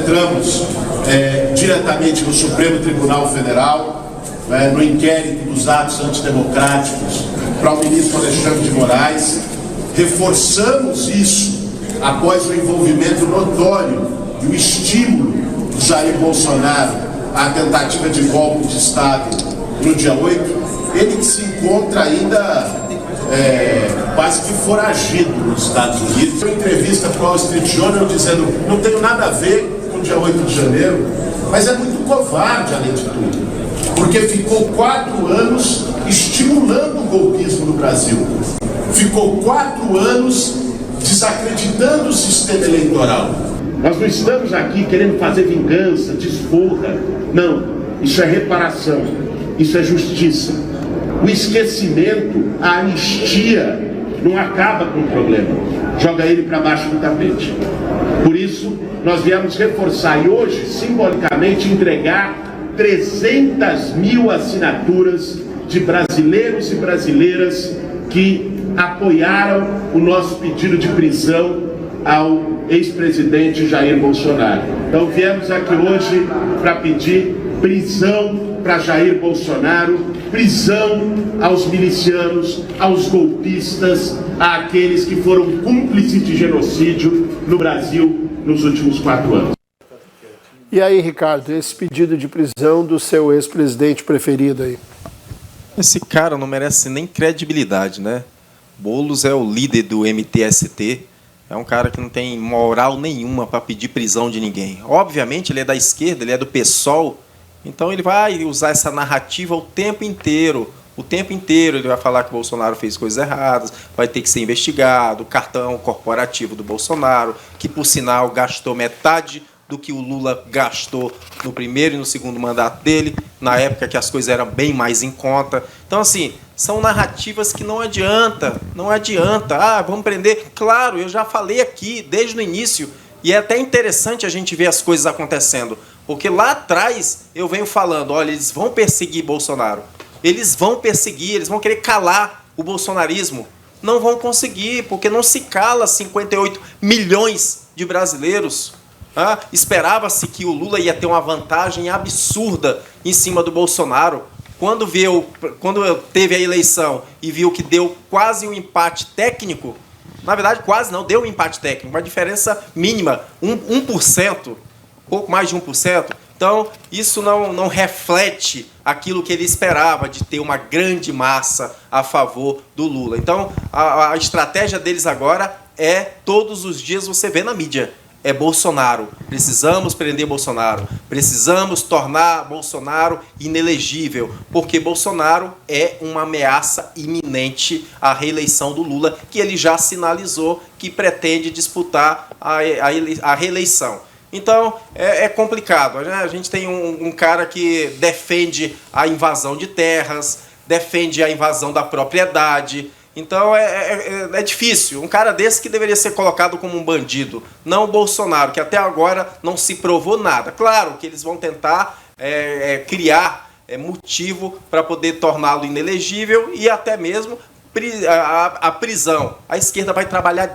concentramos diretamente no Supremo Tribunal Federal, no inquérito dos atos antidemocráticos para o ministro Alexandre de Moraes. Reforçamos isso após o envolvimento notório e o estímulo de Jair Bolsonaro à tentativa de golpe de Estado no dia 8, ele que se encontra ainda quase que foragido nos Estados Unidos. Uma entrevista para o Wall Street Journal dizendo: não tenho nada a ver com o dia 8 de janeiro, mas é muito covarde além de tudo, porque ficou 4 anos estimulando o golpismo no Brasil, ficou 4 anos desacreditando o sistema eleitoral. Nós não estamos aqui querendo fazer vingança, desforra. Não, isso é reparação, isso é justiça. O esquecimento, a anistia não acaba com o problema, joga ele para baixo do tapete. Por isso, nós viemos reforçar e hoje, simbolicamente, entregar 300 mil assinaturas de brasileiros e brasileiras que apoiaram o nosso pedido de prisão ao ex-presidente Jair Bolsonaro. Então viemos aqui hoje para pedir prisão para Jair Bolsonaro, prisão aos milicianos, aos golpistas, àqueles que foram cúmplices de genocídio no Brasil nos últimos 4 anos. E aí, Ricardo, esse pedido de prisão do seu ex-presidente preferido aí? Esse cara não merece nem credibilidade, né? Boulos é o líder do MTST, é um cara que não tem moral nenhuma para pedir prisão de ninguém. Obviamente, ele é da esquerda, ele é do PSOL, então ele vai usar essa narrativa o tempo inteiro. O tempo inteiro ele vai falar que o Bolsonaro fez coisas erradas, vai ter que ser investigado, o cartão corporativo do Bolsonaro, que, por sinal, gastou metade do que o Lula gastou no primeiro e no segundo mandato dele, na época que as coisas eram bem mais em conta. Então, assim, são narrativas que não adianta, não adianta. Ah, vamos prender. Claro, eu já falei aqui desde o início, e é até interessante a gente ver as coisas acontecendo, porque lá atrás eu venho falando, olha, eles vão perseguir Bolsonaro, eles vão perseguir, eles vão querer calar o bolsonarismo. Não vão conseguir, porque não se cala 58 milhões de brasileiros. Esperava-se que o Lula ia ter uma vantagem absurda em cima do Bolsonaro. Quando teve a eleição e viu que deu quase um empate técnico, na verdade quase não, deu um empate técnico, uma diferença mínima, 1%, pouco mais de 1%. Então, isso não reflete aquilo que ele esperava, de ter uma grande massa a favor do Lula. Então, a estratégia deles agora é, todos os dias você vê na mídia, é Bolsonaro. Precisamos prender Bolsonaro. Precisamos tornar Bolsonaro inelegível, porque Bolsonaro é uma ameaça iminente à reeleição do Lula, que ele já sinalizou que pretende disputar a reeleição. Então, é complicado, né? A gente tem um cara que defende a invasão de terras, defende a invasão da propriedade. Então, é difícil. Um cara desse que deveria ser colocado como um bandido, não o Bolsonaro, que até agora não se provou nada. Claro que eles vão tentar criar motivo para poder torná-lo inelegível e até mesmo a prisão. A esquerda vai trabalhar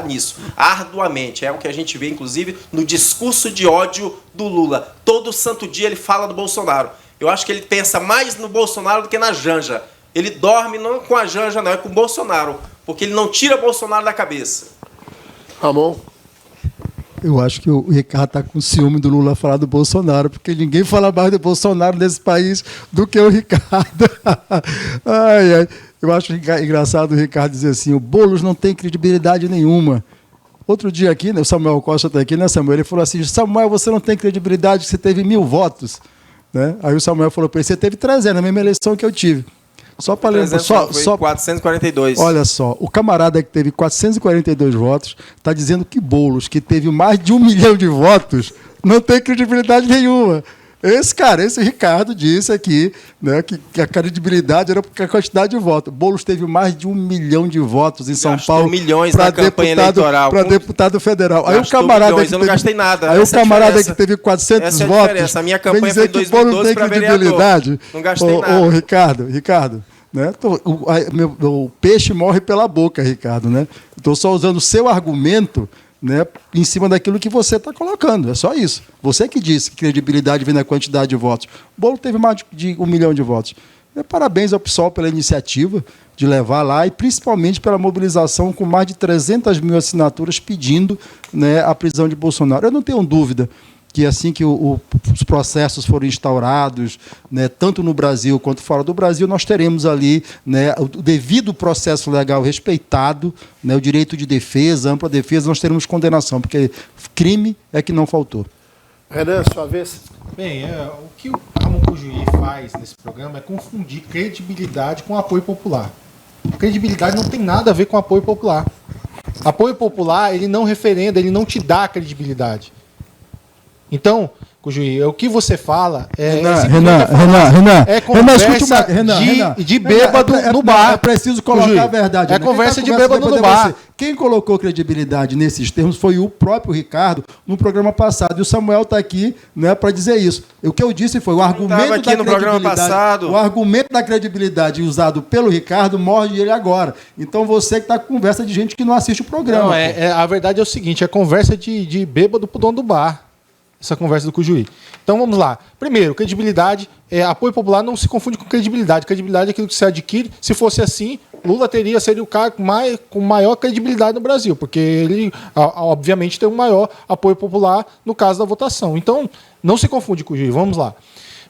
nisso arduamente. É o que a gente vê, inclusive, no discurso de ódio do Lula. Todo santo dia ele fala do Bolsonaro. Eu acho que ele pensa mais no Bolsonaro do que na Janja. Ele dorme não com a Janja, não, é com o Bolsonaro, porque ele não tira Bolsonaro da cabeça. Ramon? Eu acho que o Ricardo está com ciúme do Lula falar do Bolsonaro, porque ninguém fala mais do Bolsonaro nesse país do que o Ricardo. Ai, ai. Eu acho engraçado o Ricardo dizer assim, o Boulos não tem credibilidade nenhuma. Outro dia aqui, né, o Samuel Costa está aqui, né, Samuel? Ele falou assim, Samuel, você não tem credibilidade, você teve 1000 votos. Né? Aí o Samuel falou para ele, você teve 300 na mesma eleição que eu tive. Só para lembrar, só 442. Olha só, o camarada que teve 442 votos está dizendo que Boulos, que teve mais de 1 milhão de votos, não tem credibilidade nenhuma. Esse Ricardo disse aqui, né, que a credibilidade era por a quantidade de votos. Boulos teve mais de 1 milhão de votos em São Paulo para deputado federal. Aí o camarada milhões, eu não gastei nada. Aí o camarada que teve 400 votos, a minha campanha foi em 2012 para credibilidade. Não gastei nada. Ô, Ricardo, né? O peixe morre pela boca, Ricardo, né? Estou só usando o seu argumento, né, em cima daquilo que você está colocando. É só isso. Você que disse que credibilidade vem na quantidade de votos. O Boulos teve mais de 1 milhão de votos. Parabéns ao PSOL pela iniciativa de levar lá e principalmente pela mobilização com mais de 300 mil assinaturas pedindo, né, a prisão de Bolsonaro. Eu não tenho dúvida que assim que os processos forem instaurados, né, tanto no Brasil quanto fora do Brasil, nós teremos ali, né, o devido processo legal respeitado, né, o direito de defesa, ampla defesa, nós teremos condenação, porque crime é que não faltou. Renan, sua vez. Bem, o que o Ramon Cujuí faz nesse programa é confundir credibilidade com apoio popular. Credibilidade não tem nada a ver com apoio popular. Apoio popular, ele não referenda, ele não te dá credibilidade. Então, Cujuí, o que você fala é conversa de bêbado no bar. É preciso colocar Cujuí, a verdade. É conversa de bêbado no bar. Quem colocou credibilidade nesses termos foi o próprio Ricardo no programa passado. E o Samuel está aqui, né, para dizer isso. O que eu disse foi o argumento da credibilidade. O argumento da credibilidade usado pelo Ricardo morde ele agora. Então você que está com conversa de gente que não assiste o programa. Não, a verdade é o seguinte: é conversa de bêbado pro dono do bar. Essa conversa do Cujuí. Então vamos lá. Primeiro, credibilidade, apoio popular não se confunde com credibilidade. Credibilidade é aquilo que se adquire. Se fosse assim, Lula seria o cara com maior credibilidade no Brasil, porque ele, obviamente, tem um maior apoio popular no caso da votação. Então, não se confunde com o Cujuí. Vamos lá.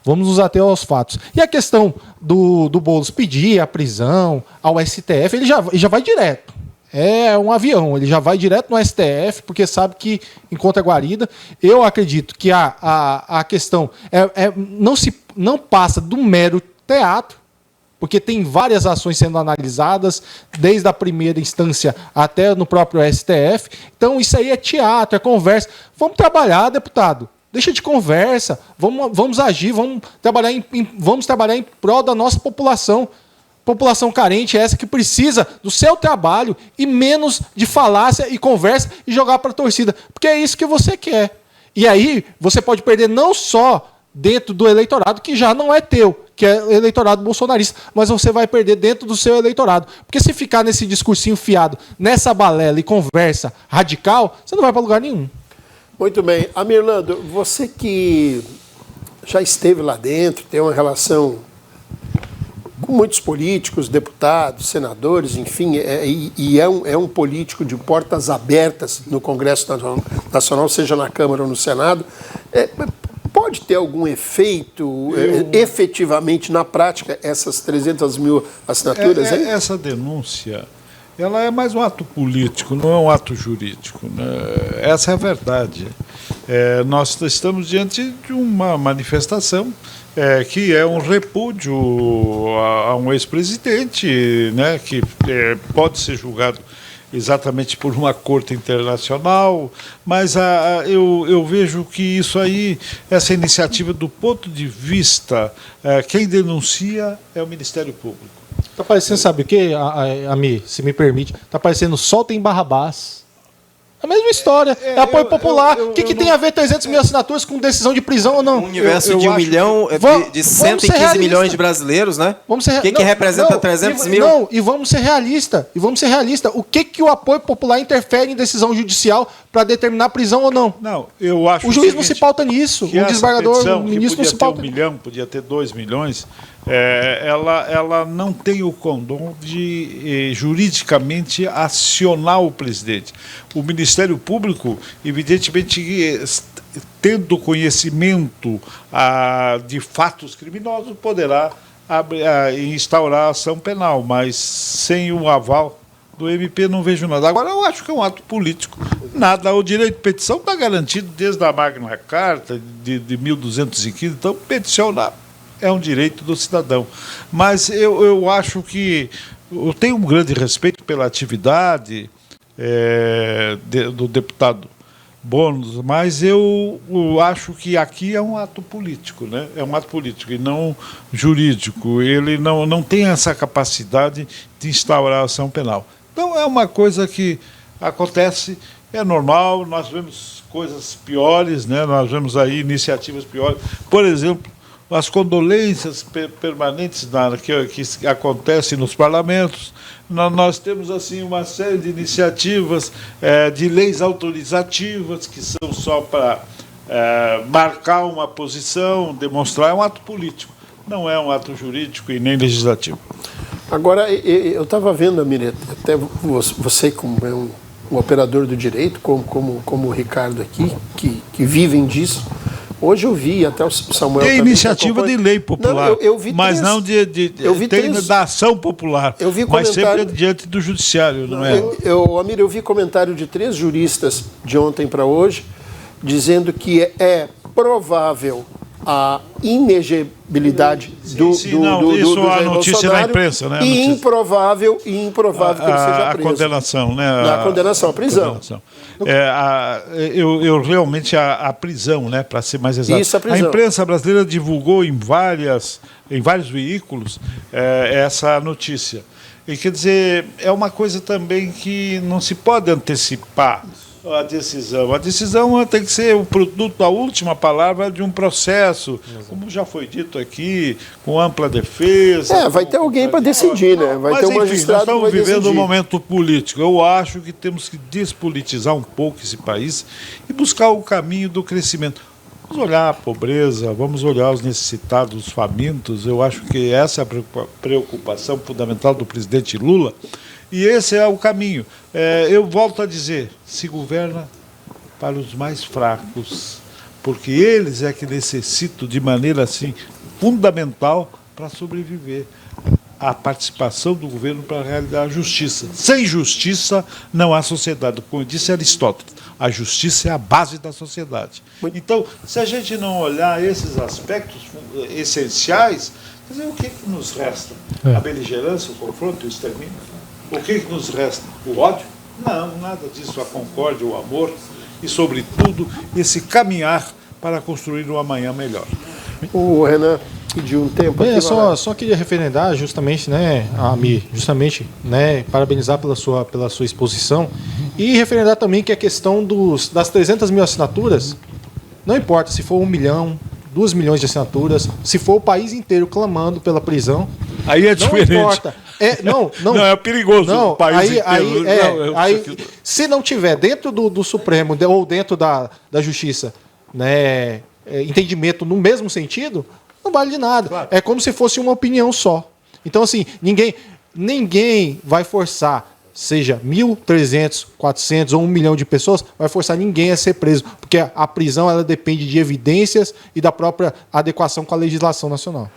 Vamos nos ater aos fatos. E a questão do Boulos pedir a prisão ao STF, ele já vai direto. É um avião, ele já vai direto no STF, porque sabe que encontra guarida. Eu acredito que a questão não passa do mero teatro, porque tem várias ações sendo analisadas, desde a primeira instância até no próprio STF. Então isso aí é teatro, é conversa. Vamos trabalhar, deputado. Deixa de conversa, vamos agir, vamos trabalhar em prol da nossa população. População carente é essa que precisa do seu trabalho e menos de falácia e conversa e jogar para a torcida. Porque é isso que você quer. E aí você pode perder não só dentro do eleitorado, que já não é teu, que é o eleitorado bolsonarista, mas você vai perder dentro do seu eleitorado. Porque se ficar nesse discursinho fiado, nessa balela e conversa radical, você não vai para lugar nenhum. Muito bem. Amirlando, você que já esteve lá dentro, tem uma relação com muitos políticos, deputados, senadores, enfim, é um político de portas abertas no Congresso Nacional, seja na Câmara ou no Senado. Pode ter algum efeito, efetivamente, na prática, essas 300 mil assinaturas? Essa denúncia, ela é mais um ato político, não é um ato jurídico, né? Essa é a verdade. Nós estamos diante de uma manifestação que é um repúdio a um ex-presidente, né, que pode ser julgado exatamente por uma corte internacional, mas eu vejo que isso aí, essa iniciativa, do ponto de vista, quem denuncia é o Ministério Público. Está parecendo, sabe o quê, Ami, se me permite? Está parecendo Soltem Barrabás. A mesma história, é apoio popular. O que tem a ver 300 mil assinaturas com decisão de prisão ou não? Um universo de 1 milhão, de 115 milhões de brasileiros, né? Quem representa 300 mil? Não, e vamos ser realistas. O que o apoio popular interfere em decisão judicial para determinar prisão ou não? Não, eu acho o juiz não se pauta nisso. O desembargador, o ministro não se pauta. Podia ter 1 milhão, podia ter 2 milhões. Ela não tem o condom de juridicamente acionar o presidente. O Ministério Público, evidentemente, tendo conhecimento de fatos criminosos, poderá instaurar ação penal, mas sem o aval do MP não vejo nada. Agora, eu acho que é um ato político. Nada, o direito de petição está garantido desde a Magna Carta de 1215, então peticionar é um direito do cidadão. Mas eu acho que eu tenho um grande respeito pela atividade do deputado Boulos, mas eu acho que aqui é um ato político, né? É um ato político e não jurídico. Ele não tem essa capacidade de instaurar ação penal. Então é uma coisa que acontece, é normal, nós vemos coisas piores, né? Nós vemos aí iniciativas piores. Por exemplo, as condolências permanentes que acontecem nos parlamentos. Nós temos assim uma série de iniciativas de leis autorizativas que são só para marcar uma posição, demonstrar. É um ato político, não é um ato jurídico e nem legislativo. Agora, eu estava vendo, Amir, até você como é um operador do direito, como o Ricardo aqui, que vivem disso. Hoje eu vi até o Samuel... Tem iniciativa de lei popular, não, eu vi mas três, não da ação popular, eu vi mas comentário, sempre diante do judiciário, não é? Amir, eu vi comentário de 3 juristas de ontem para hoje, dizendo que é provável a inegibilidade do a notícia na imprensa, né? E improvável que ele seja preso. A condenação, né? A condenação, a prisão. Eu realmente a prisão, né? Para ser mais exato. Isso, a prisão. A imprensa brasileira divulgou em vários veículos essa notícia. E quer dizer, é uma coisa também que não se pode antecipar a decisão. A decisão tem que ser o produto, a última palavra de um processo, como já foi dito aqui, com ampla defesa. Vai ter alguém para decidir, né? Vai ter um magistrado que vai decidir. Nós estamos vivendo um momento político. Eu acho que temos que despolitizar um pouco esse país e buscar o caminho do crescimento. Vamos olhar a pobreza, vamos olhar os necessitados, os famintos. Eu acho que essa é a preocupação fundamental do presidente Lula. E esse é o caminho. Eu volto a dizer, se governa para os mais fracos, porque eles é que necessitam de maneira assim fundamental para sobreviver. A participação do governo para realizar a justiça. Sem justiça não há sociedade. Como disse Aristóteles, a justiça é a base da sociedade. Então, se a gente não olhar esses aspectos essenciais, quer dizer, o que nos resta? A beligerância, o confronto, o extermínio? O que nos resta? O ódio? Não, nada disso. A concórdia, o amor e, sobretudo, esse caminhar para construir um amanhã melhor. O Renan pediu um tempo. Só queria referendar justamente, né, Amir, parabenizar pela sua exposição e referendar também que a questão das 300 mil assinaturas, não importa se for 1 milhão, 2 milhões de assinaturas, se for o país inteiro clamando pela prisão, aí é diferente. Não importa. Não, é perigoso o país inteiro. Se não tiver dentro do Supremo ou dentro da Justiça, né, entendimento no mesmo sentido, não vale de nada. Claro. É como se fosse uma opinião só. Então, assim, ninguém vai forçar, seja 1.000, 300, 400 ou 1 milhão de pessoas, vai forçar ninguém a ser preso, porque a prisão ela depende de evidências e da própria adequação com a legislação nacional.